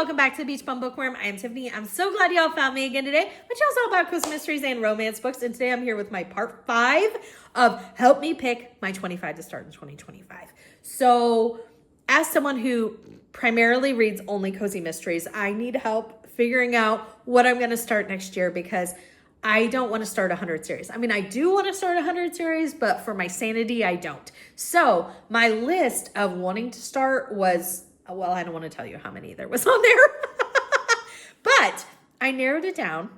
welcome back to the Beach Bum Bookworm. I am Tiffany. I'm so glad y'all found me again today. My channel's all about cozy mysteries and romance books, and today I'm here with my part 5 of Help Me Pick My 25 to Start in 2025. So, as someone who primarily reads only cozy mysteries, I need help figuring out what I'm going to start next year because I don't want to start 100 series. I mean, I do want to start 100 series, but for my sanity, I don't. So, my list of wanting to start was... well, I don't want to tell you how many there was on there, but I narrowed it down.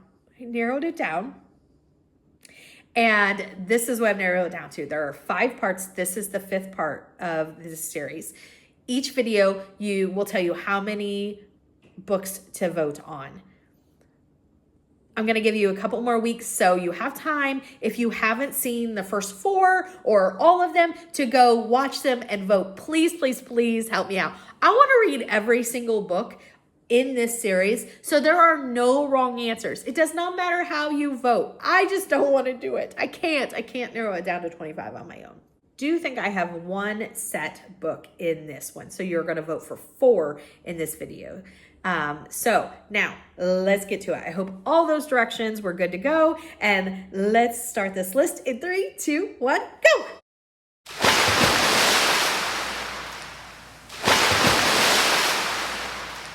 And this is what I've narrowed it down to. There are 5 parts. This is the 5th part of this series. Each video will tell you how many books to vote on. I'm going to give you a couple more weeks so you have time, if you haven't seen the first 4 or all of them, to go watch them and vote. Please, please, please help me out. I want to read every single book in this series, so there are no wrong answers. It does not matter how you vote. I just don't want to do it. I can't narrow it down to 25 on my own. Do you think I have 1 set book in this one? So you're going to vote for 4 in this video. So now let's get to it. I hope all those directions were good to go, and let's start this list in 3, 2, 1, go.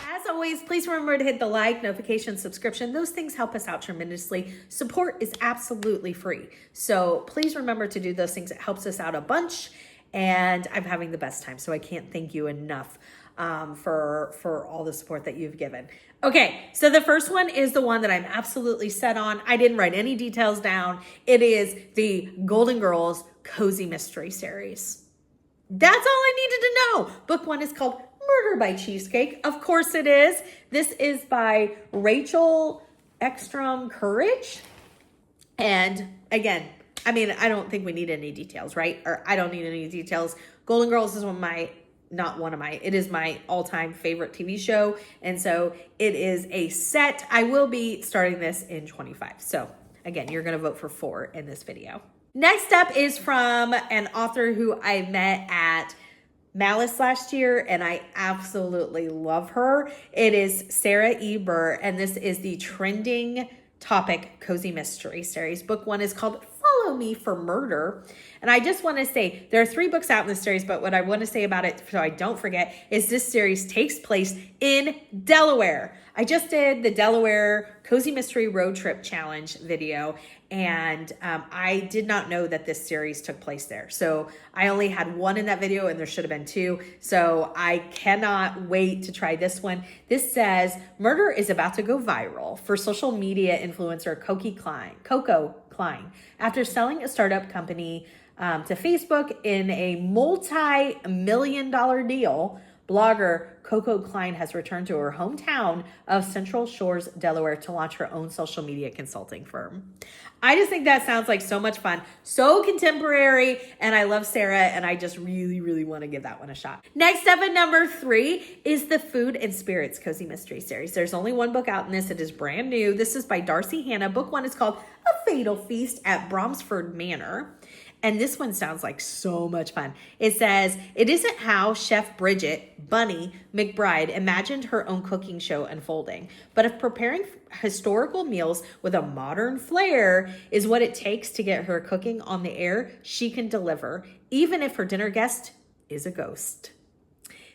As always, please remember to hit the like, notification, subscription. Those things help us out tremendously. Support is absolutely free. So please remember to do those things. It helps us out a bunch, and I'm having the best time. So I can't thank you enough for all the support that you've given. Okay, so the first one is the one that I'm absolutely set on. I didn't write any details down. It is the Golden Girls Cozy Mystery Series. That's all I needed to know. Book 1 is called Murder by Cheesecake. Of course it is. This is by Rachel Ekstrom Courage. And again, I mean, I don't think we need any details, right? Or I don't need any details. Golden Girls is it is my all-time favorite TV show. And so it is a set. I will be starting this in 25. So again, you're going to vote for 4 in this video. Next up is from an author who I met at Malice last year, and I absolutely love her. It is Sarah E. Burr, and this is the Trending Topic Cozy Mystery Series. Book 1 is called Follow Me for Murder. And I just want to say, there are 3 books out in this series, but what I want to say about it, so I don't forget, is this series takes place in Delaware. I just did the Delaware Cozy Mystery Road Trip Challenge video, and I did not know that this series took place there. So I only had 1 in that video, and there should have been 2. So I cannot wait to try this one. This says, murder is about to go viral for social media influencer Coco Klein. After selling a startup company to Facebook in a multi-million-dollar deal, blogger Coco Klein has returned to her hometown of Central Shores, Delaware, to launch her own social media consulting firm. I just think that sounds like so much fun, so contemporary, and I love Sarah, and I just really, really want to give that one a shot. Next up at number 3 is the Food and Spirits Cozy Mystery Series. There's only 1 book out in this. It is brand new. This is by Darci Hannah. Book 1 is called A Fatal Feast at Branford Manor. And this one sounds like so much fun. It says, it isn't how Chef Bridget Bunny McBride imagined her own cooking show unfolding, but if preparing historical meals with a modern flair is what it takes to get her cooking on the air, she can deliver, even if her dinner guest is a ghost.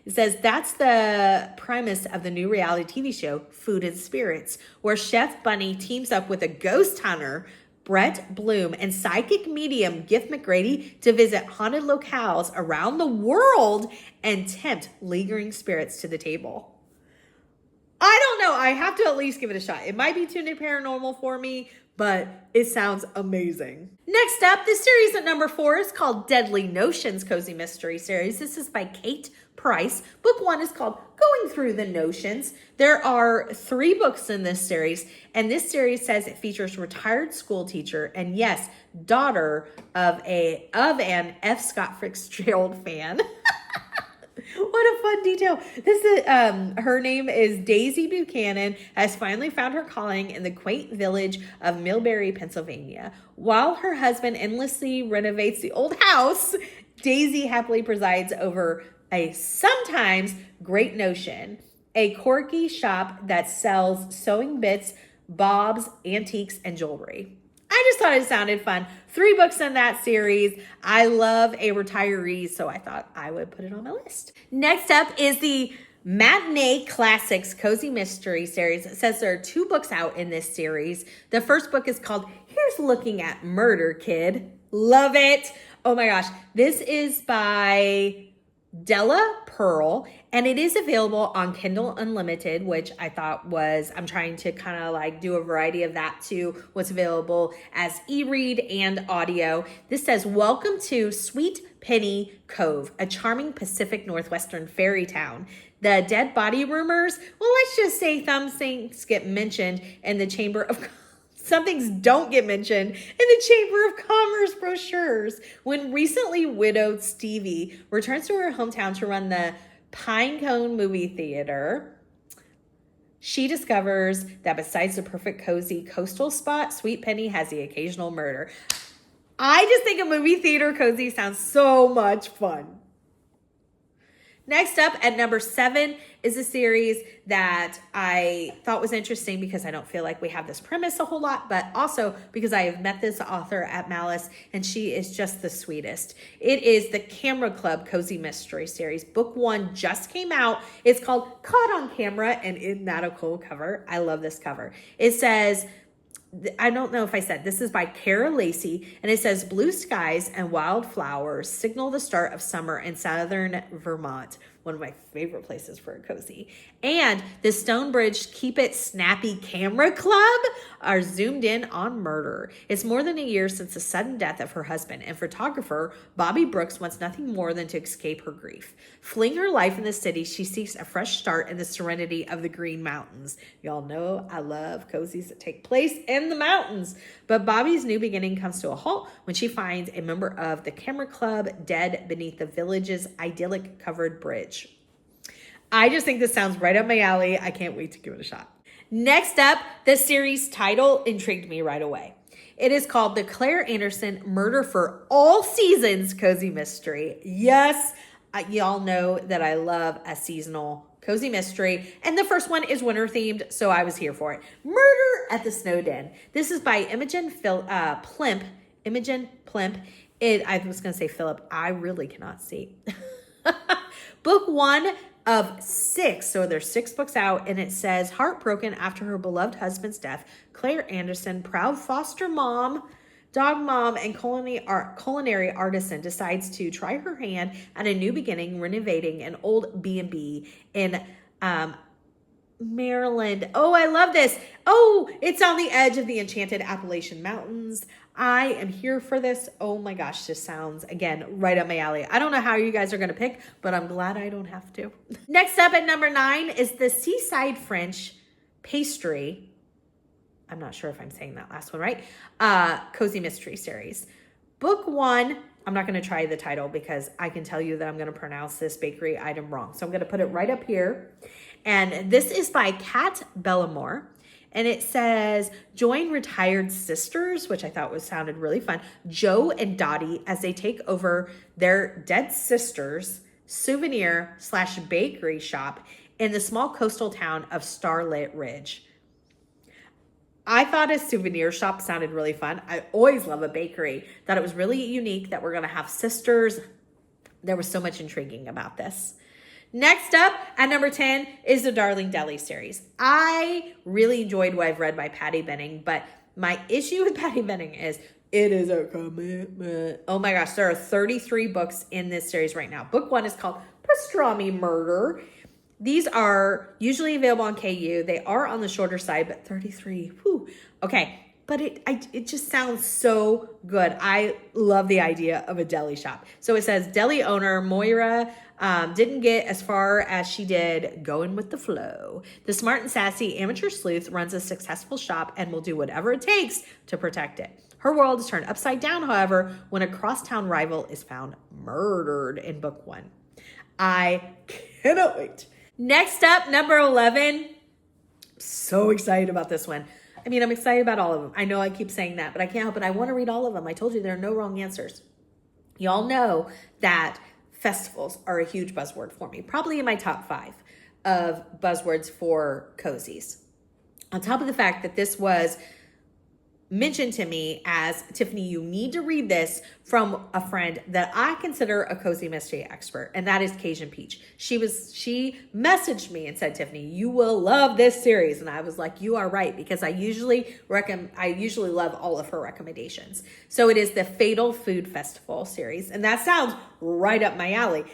It says that's the premise of the new reality TV show, Food and Spirits, where Chef Bunny teams up with a ghost hunter, Brett Bloom, and psychic medium Gift McGrady to visit haunted locales around the world and tempt lingering spirits to the table. I don't know. I have to at least give it a shot. It might be too paranormal for me, but it sounds amazing. Next up, this series at number 4 is called Deadly Notions Cozy Mystery Series. This is by Cate Price. Book 1 is called Going Through the Notions. There are 3 books in this series, and this series says it features retired school teacher and, yes, daughter of an F. Scott Fitzgerald fan. What a fun detail. This is her name is Daisy Buchanan, has finally found her calling in the quaint village of Millbury, Pennsylvania. While her husband endlessly renovates the old house, Daisy happily presides over a sometimes great notion a quirky shop that sells sewing bits, bobs, antiques, and jewelry. I just thought it sounded fun. 3 books in that series. I love a retiree, so I thought I would put it on my list. Next up is the Matinee Classics Cozy Mystery series. It says there are 2 books out in this series. The first book is called Here's Looking at Murder, Kid. Love it. Oh my gosh. This is by Della Pearl, and it is available on Kindle Unlimited, which I thought was, I'm trying to kind of like do a variety of that too. What's available as e-read and audio. This says, welcome to Sweet Penny Cove, a charming Pacific Northwestern fairy town. The dead body rumors, well, let's just say some things get mentioned in the Chamber of Some things don't get mentioned in the Chamber of Commerce brochures. When recently widowed Stevie returns to her hometown to run the Pinecone movie theater, she discovers that besides the perfect cozy coastal spot, Sweet Penny has the occasional murder. I just think a movie theater cozy sounds so much fun. Next up at number 7 is a series that I thought was interesting because I don't feel like we have this premise a whole lot, but also because I have met this author at Malice and she is just the sweetest. It is the Camera Club Cozy Mystery Series. Book 1 just came out. It's called Caught on Camera, and isn't that a cool cover? I love this cover. It says, I don't know if I said, this is by Kara Lacey, and it says, blue skies and wildflowers signal the start of summer in southern Vermont, one of my favorite places for a cozy. And the Stonebridge Keep It Snappy Camera Club are zoomed in on murder. It's more than a year since the sudden death of her husband, and photographer Bobby Brooks wants nothing more than to escape her grief. Fleeing her life in the city, she seeks a fresh start in the serenity of the Green Mountains. Y'all know I love cozies that take place in the mountains. But Bobby's new beginning comes to a halt when she finds a member of the Camera Club dead beneath the village's idyllic covered bridge. I just think this sounds right up my alley. I can't wait to give it a shot. Next up, the series title intrigued me right away. It is called the Claire Anderson Murder for All Seasons Cozy Mystery. Yes, y'all know that I love a seasonal cozy mystery, and the first one is winter themed, so I was here for it. Murder at the Snow Den. This is by Imogen Plimp. Imogen Plimp. I was going to say Philip. I really cannot see. Book 1 of 6. So there's 6 books out, and it says, heartbroken after her beloved husband's death, Claire Anderson, proud foster mom, dog mom, and culinary artisan, decides to try her hand at a new beginning, renovating an old B&B in Maryland. Oh, I love this. Oh, it's on the edge of the enchanted Appalachian Mountains. I am here for this. Oh my gosh, this sounds, again, right up my alley. I don't know how you guys are going to pick, but I'm glad I don't have to. Next up at number 9 is the Seaside French Patisserie. I'm not sure if I'm saying that last one right. Cozy Mystery Series. Book 1, I'm not going to try the title because I can tell you that I'm going to pronounce this bakery item wrong. So I'm going to put it right up here. And this is by Kat Bellemore. And it says, join retired sisters, which I thought sounded really fun, Joe and Dottie, as they take over their dead sister's souvenir/bakery shop in the small coastal town of Starlit Ridge. I thought a souvenir shop sounded really fun. I always love a bakery. Thought it was really unique that we're going to have sisters. There was so much intriguing about this. Next up at number 10 is the Darling Deli series. I really enjoyed what I've read by Patti Benning, but my issue with Patti Benning is it is a commitment. Oh my gosh, there are 33 books in this series right now. Book 1 is called Pastrami Murder. These are usually available on KU. They are on the shorter side, but 33, whew. Okay, but it just sounds so good. I love the idea of a deli shop. So it says, deli owner Moira didn't get as far as she did going with the flow. The smart and sassy amateur sleuth runs a successful shop and will do whatever it takes to protect it. Her world is turned upside down, however, when a crosstown rival is found murdered in book 1. I cannot wait. Next up, number 11. So excited about this one. I mean, I'm excited about all of them. I know I keep saying that, but I can't help it. I want to read all of them. I told you there are no wrong answers. Y'all know that festivals are a huge buzzword for me, probably in my top 5. of buzzwords for cozies. On top of the fact that this was mentioned to me as, Tiffany, you need to read this from a friend that I consider a cozy mystery expert, and that is Cajun Peach. She messaged me and said, Tiffany, you will love this series. And I was like, you are right, because I usually love all of her recommendations. So it is the Fatal Food Festival series, and that sounds right up my alley.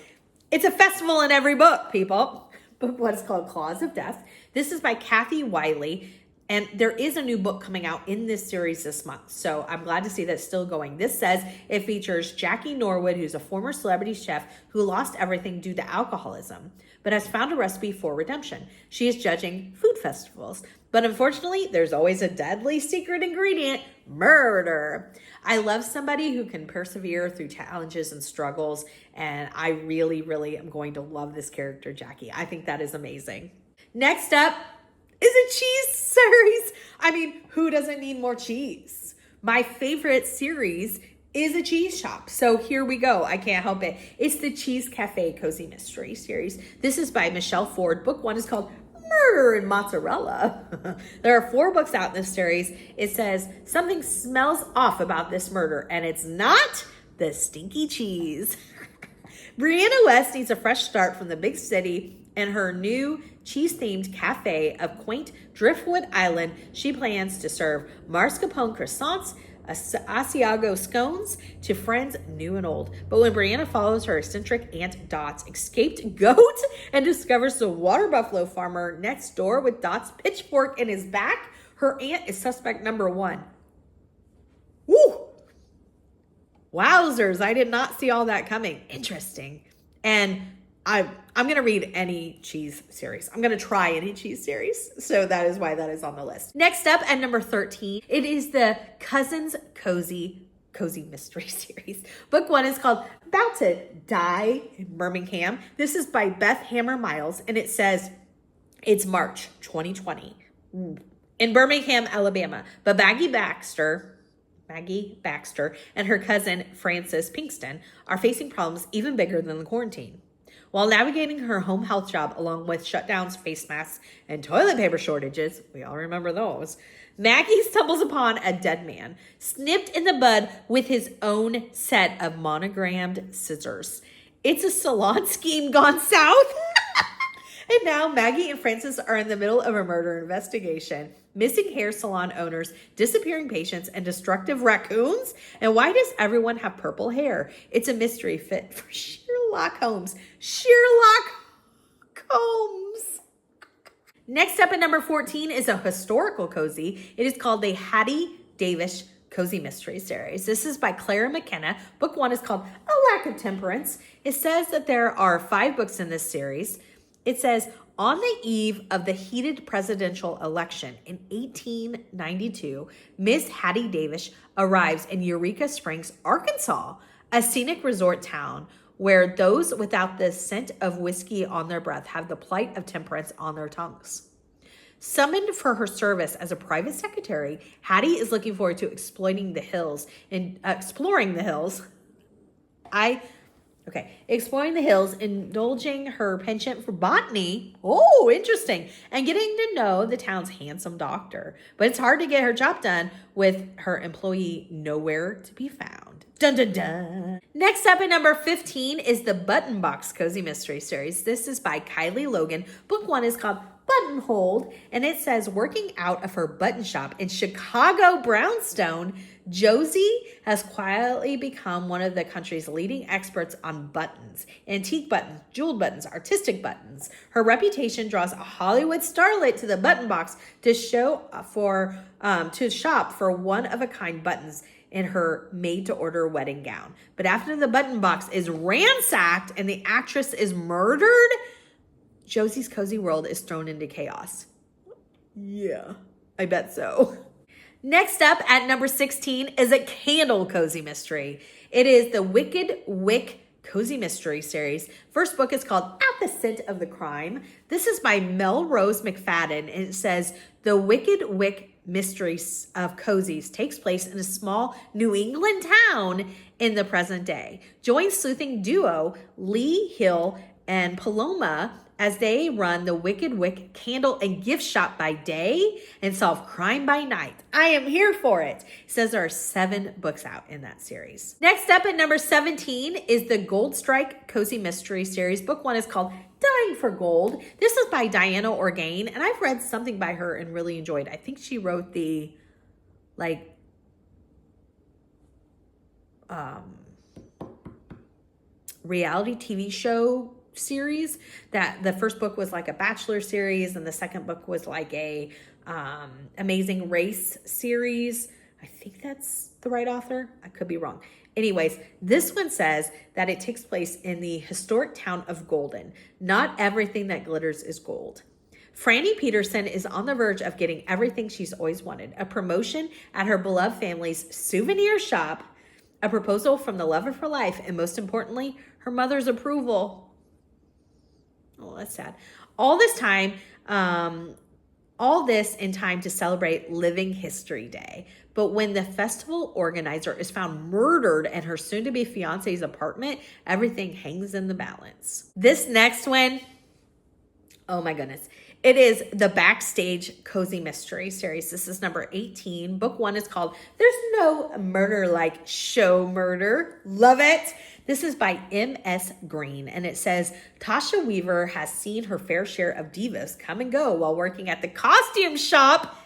It's a festival in every book, people. Book one is called Claws of Death. This is by Cathy Wiley. And there is a new book coming out in this series this month. So I'm glad to see that it's still going. This says it features Jackie Norwood, who's a former celebrity chef who lost everything due to alcoholism, but has found a recipe for redemption. She is judging food festivals. But unfortunately, there's always a deadly secret ingredient: murder. I love somebody who can persevere through challenges and struggles. And I really, really am going to love this character, Jackie. I think that is amazing. Next up is a cheese series. I mean, who doesn't need more cheese? My favorite series is a cheese shop. So here we go. I can't help it. It's the Cheese Cafe Cozy Mystery series. This is by Michelle Ford. Book one is called Murder and Mozzarella. There are 4 books out in this series. It says something smells off about this murder, and it's not the stinky cheese. Brianna West needs a fresh start from the big city and her new cheese-themed cafe of quaint Driftwood Island. She plans to serve mascarpone croissants, Asiago scones to friends new and old. But when Brianna follows her eccentric Aunt Dot's escaped goat and discovers the water buffalo farmer next door with Dot's pitchfork in his back, her aunt is suspect number 1. Woo! Wowzers, I did not see all that coming. Interesting. And I'm going to read any cheese series. I'm going to try any cheese series. So that is why that is on the list. Next up at number 13, it is the Cousins Cozy Mystery series. Book one is called About to Die in Birmingham. This is by Beth Hammer Miles, and it says it's March 2020 in Birmingham, Alabama. But Maggie Baxter and her cousin Frances Pinkston are facing problems even bigger than the quarantine. While navigating her home health job along with shutdowns, face masks, and toilet paper shortages, we all remember those, Maggie stumbles upon a dead man, snipped in the bud with his own set of monogrammed scissors. It's a salon scheme gone south. And now Maggie and Frances are in the middle of a murder investigation. Missing hair salon owners, disappearing patients, and destructive raccoons? And why does everyone have purple hair? It's a mystery fit for Sherlock Holmes. Sherlock Holmes. Next up at number 14 is a historical cozy. It is called the Hattie Davis Cozy Mystery Series. This is by Clara McKenna. Book one is called A Lack of Temperance. It says that there are 5 books in this series. It says, on the eve of the heated presidential election in 1892, Miss Hattie Davis arrives in Eureka Springs, Arkansas, a scenic resort town where those without the scent of whiskey on their breath have the plight of temperance on their tongues. Summoned for her service as a private secretary, Hattie is looking forward to exploring the hills, indulging her penchant for botany. Oh, interesting. And getting to know the town's handsome doctor. But it's hard to get her job done with her employee nowhere to be found. Dun, dun, dun. Next up at number 15 is the Button Box Cozy Mystery Series. This is by Kylie Logan. Book one is called Buttonhold, and it says, working out of her button shop in Chicago Brownstone, Josie has quietly become one of the country's leading experts on buttons, antique buttons, jeweled buttons, artistic buttons. Her reputation draws a Hollywood starlet to the button box to shop for one-of-a-kind buttons in her made-to-order wedding gown. But after the button box is ransacked and the actress is murdered, Josie's cozy world is thrown into chaos. Yeah, I bet so. Next up at number 16 is a candle cozy mystery. It is the Wicked Wick Cozy Mystery Series. First book is called At the Scent of the Crime. This is by Melrose McFadden, and it says the Wicked Wick Mystery of Cozies takes place in a small New England town in the present day. Join sleuthing duo Lee Hill and Paloma as they run the Wicked Wick candle and gift shop by day and solve crime by night. I am here for it. It says there are 7 books out in that series. Next up at number 17 is the Gold Strike Cozy Mystery series. Book 1 is called Dying for Gold. This is by Diana Orgain, and I've read something by her and really enjoyed. I think she wrote the reality TV show series. That the first book was like a Bachelor series, and the second book was like a Amazing Race series. I think that's the right author. I could be wrong. Anyways, this one says that it takes place in the historic town of Golden. Not everything that glitters is gold. Franny Peterson is on the verge of getting everything she's always wanted. A promotion at her beloved family's souvenir shop, a proposal from the love of her life, and most importantly, her mother's approval. Oh, that's sad. All this in time to celebrate Living History Day. But when the festival organizer is found murdered in her soon-to-be fiance's apartment, everything hangs in the balance. This next one, oh my goodness. It is the Backstage Cozy Mystery series. This is number 18. Book 1 is called There's No Murder Like Show Murder. Love it. This is by M.S. Green, and it says, Tasha Weaver has seen her fair share of divas come and go while working at the costume shop.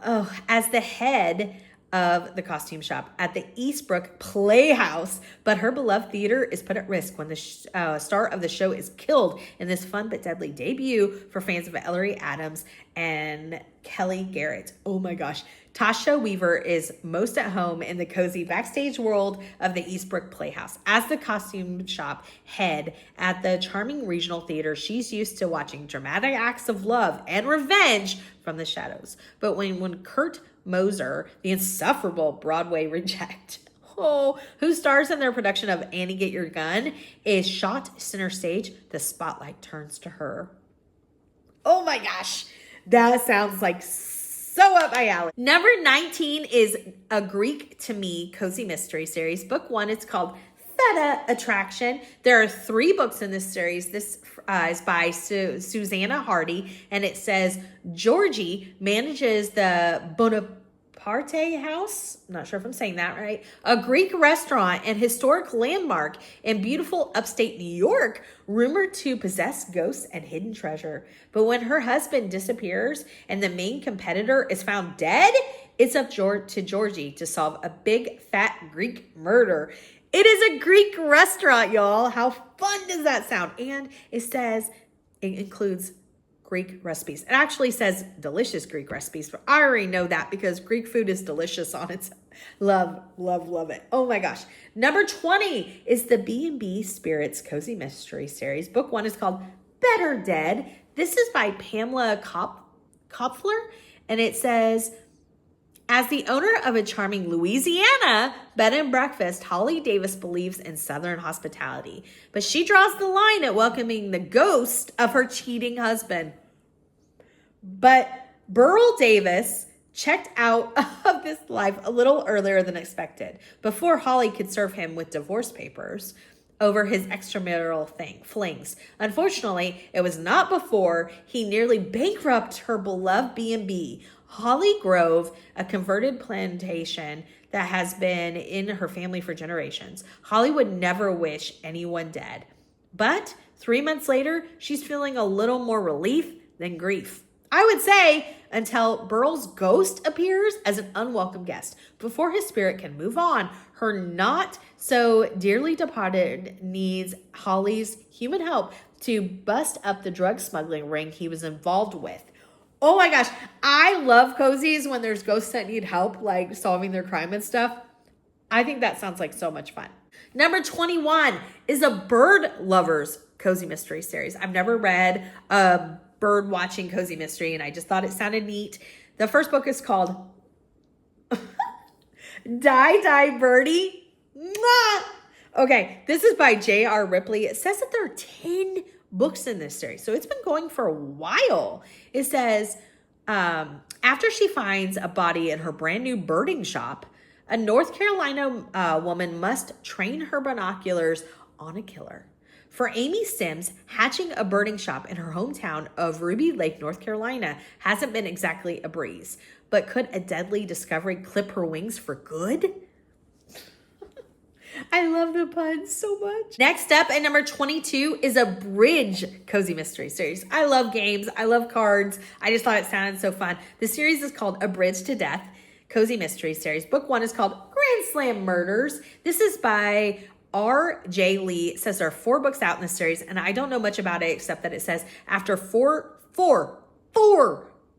Oh, as the head of the costume shop at the Eastbrook Playhouse, but her beloved theater is put at risk when the star of the show is killed in this fun but deadly debut for fans of Ellery Adams and Kelly Garrett. Oh my gosh. Tasha Weaver is most at home in the cozy backstage world of the Eastbrook Playhouse. As the costume shop head at the charming regional theater, she's used to watching dramatic acts of love and revenge from the shadows. But when Kurt Moser, the insufferable Broadway reject, who stars in their production of Annie Get Your Gun, is shot center stage, the spotlight turns to her. Oh my gosh, that sounds like so up my alley. Number 19 is a Greek to Me cozy mystery series. Book 1, it's called Feta Attraction. There are 3 books in this series. This is by Susanna Hardy, and it says Georgie manages the Bonaparte House. I'm not sure if I'm saying that right. A Greek restaurant and historic landmark in beautiful upstate New York, rumored to possess ghosts and hidden treasure. But when her husband disappears and the main competitor is found dead, it's up to Georgie to solve a big fat Greek murder. It is a Greek restaurant, y'all. How fun does that sound? And it says it includes Greek recipes. It actually says delicious Greek recipes, but I already know that because Greek food is delicious on its love, love, love it. Oh my gosh. Number 20 is the B&B Spirits Cozy Mystery Series. Book 1 is called Better Dead. This is by Pamela Kopfler, and it says, as the owner of a charming Louisiana bed and breakfast, Holly Davis believes in Southern hospitality, but she draws the line at welcoming the ghost of her cheating husband. But Burl Davis checked out of this life a little earlier than expected, before Holly could serve him with divorce papers over his extramarital flings. Unfortunately, it was not before he nearly bankrupted her beloved B&B, Holly Grove, a converted plantation that has been in her family for generations. Holly would never wish anyone dead. But 3 months later, she's feeling a little more relief than grief. I would say until Burl's ghost appears as an unwelcome guest. Before his spirit can move on, her not so dearly departed needs Holly's human help to bust up the drug smuggling ring he was involved with. Oh my gosh, I love cozies when there's ghosts that need help, like solving their crime and stuff. I think that sounds like so much fun. Number 21 is a bird lovers cozy mystery series. I've never read a bird watching cozy mystery, and I just thought it sounded neat. The first book is called Die Birdie. Mwah! Okay, this is by J.R. Ripley. It says that there are 10 books in this series, so it's been going for a while. It says, after she finds a body in her brand new birding shop, a North Carolina woman must train her binoculars on a killer. For Amy Sims, hatching a birding shop in her hometown of Ruby Lake, North Carolina hasn't been exactly a breeze. But could a deadly discovery clip her wings for good? I love the puns so much. Next up at number 22 is a bridge cozy mystery series. I love games. I love cards. I just thought it sounded so fun. The series is called A Bridge to Death Cozy Mystery Series. Book 1 is called Grand Slam Murders. This is by R.J. Lee. It says there are 4 books out in this series, and I don't know much about it except that it says after four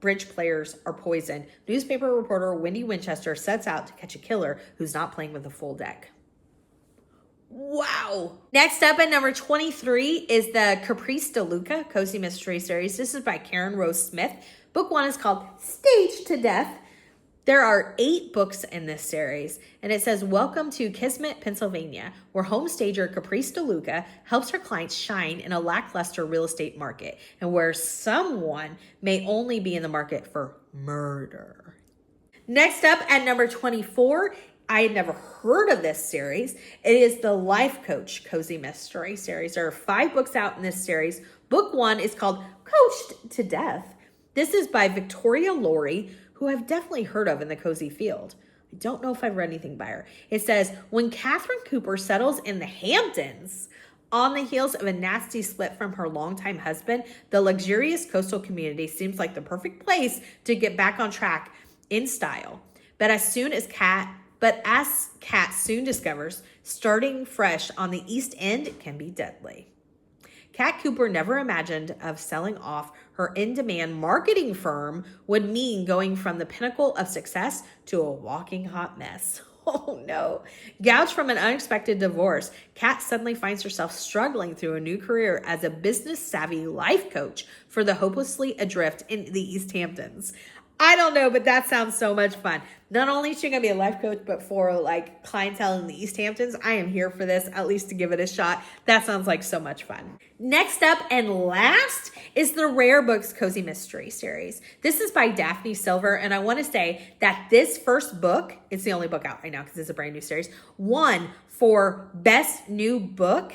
bridge players are poisoned, newspaper reporter Wendy Winchester sets out to catch a killer who's not playing with a full deck. Wow. Next up at number 23 is the Caprice de Luca Cozy Mystery Series. This is by Karen Rose Smith. Book 1 is called Staged to Death. There are 8 books in this series, and it says, welcome to Kismet, Pennsylvania, where home stager Caprice de Luca helps her clients shine in a lackluster real estate market, and where someone may only be in the market for murder. Next up at number 24, I had never heard of this series. It is the Life Coach Cozy Mystery Series. There are 5 books out in this series. Book 1 is called Coached to Death. This is by Victoria Laurie, who I've definitely heard of in the cozy field. I don't know if I've read anything by her. It says, when Catherine Cooper settles in the Hamptons on the heels of a nasty split from her longtime husband, the luxurious coastal community seems like the perfect place to get back on track in style. But as Kat soon discovers, starting fresh on the East End can be deadly. Kat Cooper never imagined of selling off her in-demand marketing firm would mean going from the pinnacle of success to a walking hot mess. Oh no. Gouged from an unexpected divorce, Kat suddenly finds herself struggling through a new career as a business-savvy life coach for the hopelessly adrift in the East Hamptons. I don't know, but that sounds so much fun. Not only is she going to be a life coach, but for like clientele in the East Hamptons, I am here for this, at least to give it a shot. That sounds like so much fun. Next up and last is the Rare Books Cozy Mystery Series. This is by Daphne Silver, and I want to say that this first book, it's the only book out right now because it's a brand new series, won for Best New Book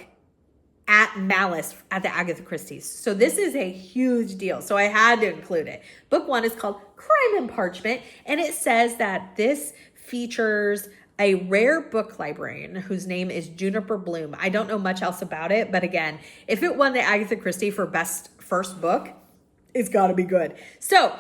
at Malice at the Agatha Christie's. So this is a huge deal. So I had to include it. Book 1 is called Crime and Parchment, and it says that this features a rare book librarian whose name is Juniper Bloom. I don't know much else about it, but again, if it won the Agatha Christie for best first book, it's got to be good. So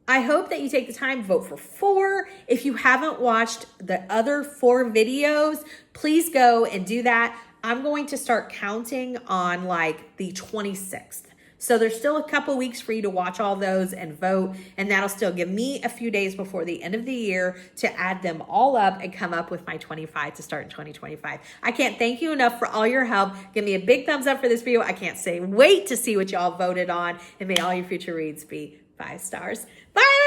I hope that you take the time, vote for 4. If you haven't watched the other 4 videos, please go and do that. I'm going to start counting on like the 26th. So there's still a couple weeks for you to watch all those and vote. And that'll still give me a few days before the end of the year to add them all up and come up with my 25 to start in 2025. I can't thank you enough for all your help. Give me a big thumbs up for this video. I can't wait to see what y'all voted on. And may all your future reads be 5 stars. Bye.